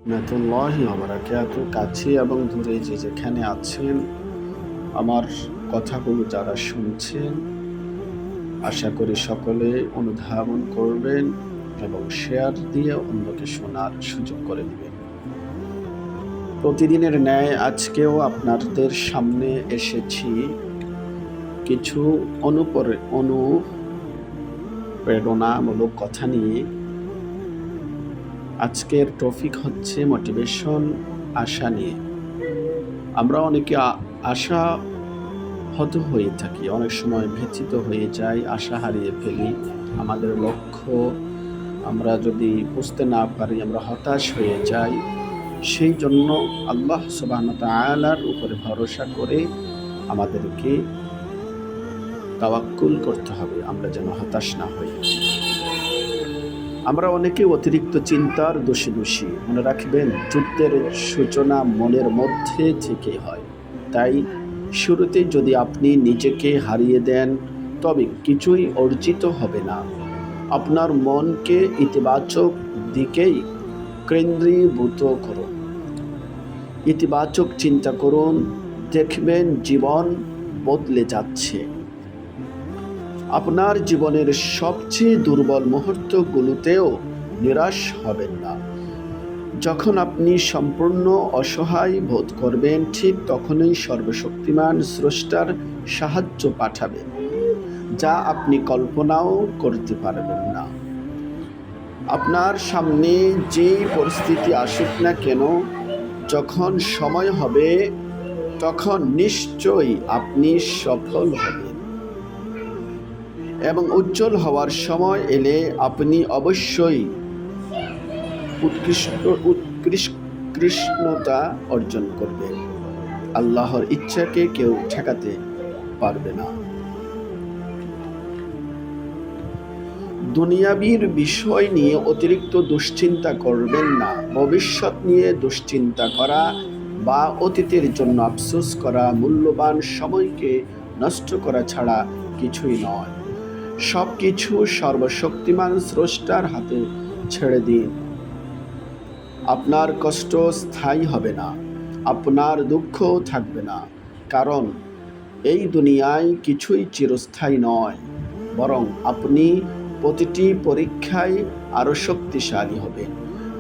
রাহমাতুল্লাহি ওয়া বারাকাতুহু। কাছে এবং দূরে যে যেখানে আছেন, আমার কথাগুলো যারা শুনছেন, আশা করি সকলে অনুধাবন করবেন এবং শেয়ার দিয়ে অন্যকে শোনার সুযোগ করে দিবেন। প্রতিদিনের ন্যায় আজকেও আপনাদের সামনে এসেছি কিছু অনুপ্রেরণামূলক কথা নিয়ে। আজকের টপিক হচ্ছে মোটিভেশন, আশা নিয়ে। আমরা অনেকে আশা হত হয়ে থাকি, অনেক সময় ব্যথিত হয়ে যাই, আশা হারিয়ে ফেলি। আমাদের লক্ষ্য আমরা যদি বুঝতে না পারি, আমরা হতাশ হয়ে যাই। সেই জন্য আল্লাহ সুবহানাহু ওয়া তাআলার উপরে ভরসা করে আমাদেরকে তাওয়াক্কুল করতে হবে, আমরা যেন হতাশ না হই। আমরা অনেকে অতিরিক্ত চিন্তার দোষী। মনে রাখবেন, যুদ্ধের সূচনা মনের মধ্যে থেকে হয়। তাই শুরুতে যদি আপনি নিজেকে হারিয়ে দেন, তবে কিছুই অর্জিত হবে না। আপনার মনকে ইতিবাচক দিকেই কেন্দ্রীভূত করুন, ইতিবাচক চিন্তা করুন, দেখবেন জীবন বদলে যাচ্ছে। আপনার জীবনের সবচেয়ে দুর্বল মুহূর্তগুলোতেও নিরাশ হবেন না। যখন আপনি সম্পূর্ণ অসহায় বোধ করবেন, ঠিক তখনই সর্বশক্তিমান স্রষ্টার সাহায্য পাঠাবেন, যা আপনি কল্পনাও করতে পারবেন না। আপনার সামনে যেই পরিস্থিতি আসুক না কেন, যখন সময় হবে তখন নিশ্চয়ই আপনি সফল হবেন, এবং উজ্জ্বল হওয়ার সময় এলে আপনি অবশ্যই উৎকৃষ্টতা অর্জন করবেন। আল্লাহর ইচ্ছাকে কেউ ঠেকাতে পারবে না। দুনিয়াবীর বিষয় নিয়ে অতিরিক্ত দুশ্চিন্তা করবেন না। ভবিষ্যৎ নিয়ে দুশ্চিন্তা করা বা অতীতের জন্য আফসোস করা মূল্যবান সময়কে নষ্ট করা ছাড়া কিছুই নয়। সব কিছু সর্বশক্তিমান স্রষ্টার হাতে ছেড়ে দিন। আপনার কষ্ট স্থায়ী হবে না, আপনার দুঃখও থাকবে না, কারণ এই দুনিয়ায় কিছুই চিরস্থায়ী নয়। বরং আপনি প্রতিটি পরীক্ষায় আরও শক্তিশালী হবেন।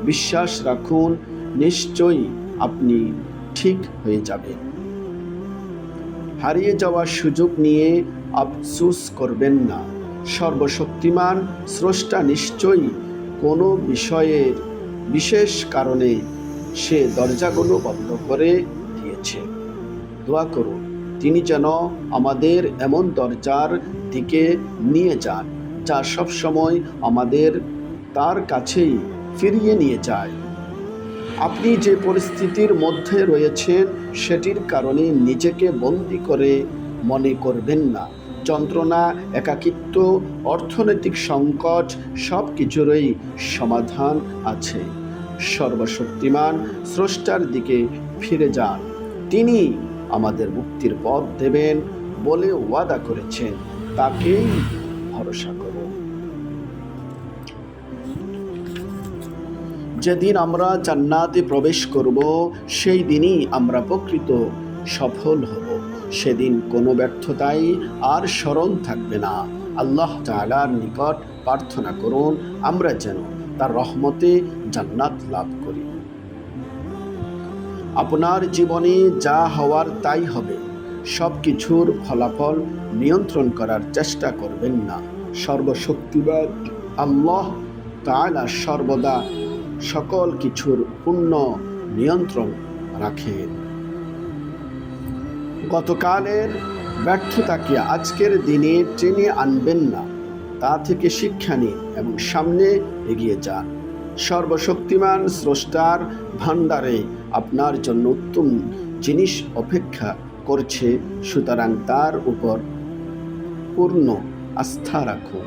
বিশ্বাস রাখুন, নিশ্চয়ই আপনি ঠিক হয়ে যাবেন। হারিয়ে যাওয়ার সুযোগ নিয়ে আফসোস করবেন না। সর্বশক্তিমান স্রষ্টা নিশ্চয়ই কোনো বিষয়ের বিশেষ কারণে সে দরজাগুলো বন্ধ করে দিয়েছে। দোয়া করুন, তিনি যেন আমাদের এমন দরজার দিকে নিয়ে যান যা সবসময় আমাদের তার কাছেই ফিরিয়ে নিয়ে যায়। আপনি যে পরিস্থিতির মধ্যে রয়েছেন, সেটির কারণে নিজেকে বন্দী করে মনে করবেন না। যন্ত্রণা, একাকিত্ব, অর্থনৈতিক সংকট, সব কিছুরই সমাধান আছে। সর্বশক্তিমান স্রষ্টার দিকে ফিরে যান, তিনি আমাদের মুক্তির পথ দেবেন বলে ওয়াদা করেছেন। তাকেই ভরসা করুন। যেদিন আমরা জান্নাতে প্রবেশ করব, সেই দিনই আমরা প্রকৃত সফল হব। সেদিন কোনো ব্যর্থতাই আর স্মরণ থাকবে না। আল্লাহ তাআলার নিকট প্রার্থনা করুন, আমরা যেন তার রহমতে জান্নাত লাভ করি। আপনার জীবনে যা হওয়ার তাই হবে। সব কিছুর ফলাফল নিয়ন্ত্রণ করার চেষ্টা করবেন না। সর্বশক্তিমান আল্লাহ তাআলা সর্বদা সকল কিছুর পূর্ণ নিয়ন্ত্রণ রাখেন। গতকালের ব্যর্থতাকে আজকের দিনে টেনে আনবেন না, তা থেকে শিক্ষা নিন এবং সামনে এগিয়ে যান। সর্বশক্তিমান স্রষ্টার ভাণ্ডারে আপনার জন্য উত্তম জিনিস অপেক্ষা করছে, সুতরাং তার উপর পূর্ণ আস্থা রাখুন।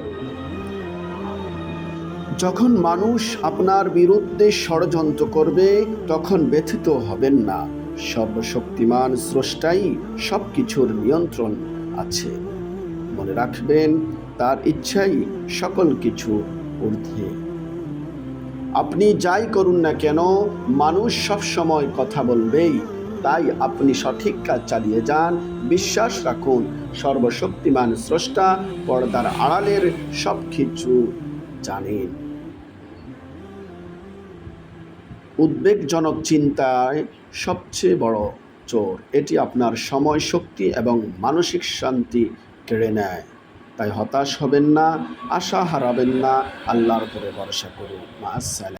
যখন মানুষ আপনার বিরুদ্ধে ষড়যন্ত্র করবে, তখন ব্যথিত হবেন না। সর্বশক্তিমান স্রষ্টাই সব কিছুর নিয়ন্ত্রণ আছে। মনে রাখবেন, তার ইচ্ছাই সকল কিছু ঊর্ধ্বে। আপনি যাই করুন না কেন, মানুষ সব সময় কথা বলবেই। তাই আপনি সঠিক কাজ চালিয়ে যান, বিশ্বাস রাখুন সর্বশক্তিমান স্রষ্টা পর্দার আড়ালের সব কিছু জানেন। উদ্বেগজনক চিন্তায় সবচেয়ে বড় চোর, এটি আপনার সময়, শক্তি এবং মানসিক শান্তি কেড়ে নেয়। তাই হতাশ হবেন না, আশা হারাবেন না, আল্লাহর উপরে ভরসা করুন। মা আসসালাম।